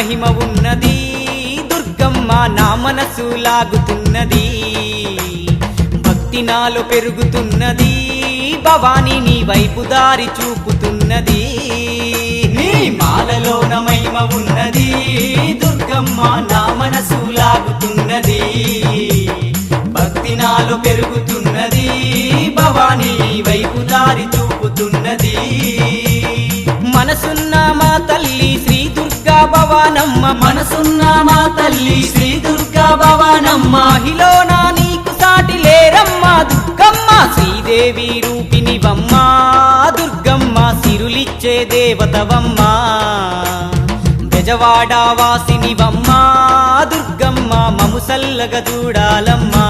మహిమ ఉన్నది దుర్గమ్మ నా మనసు లాగుతున్నది భక్తి నాలో పెరుగుతున్నది భవాని నీ వైపు దారి చూపుతున్నది నీ మాలలోన మహిమ ఉన్నది దుర్గమ్మ నా మనసు లాగుతున్నది భక్తి నాలో పెరుగుతున్నది భవాని నీ వైపు దారి చూపుతున్నది మనసున్న మా తల్లి శ్రీ దుర్గా భవానమ్మ మనసున్న మా తల్లి శ్రీ దుర్గా భవానమ్మ మహిళన నీకు సాటి లేరమ్మ దుర్గమ్మ శ్రీదేవి రూపినివమ్మ దుర్గమ్మ సిరులిచ్చే దేవతవమ్మ బెజవాడ వాసినివమ్మ దుర్గమ్మ మము సల్లగ చూడాలమ్మా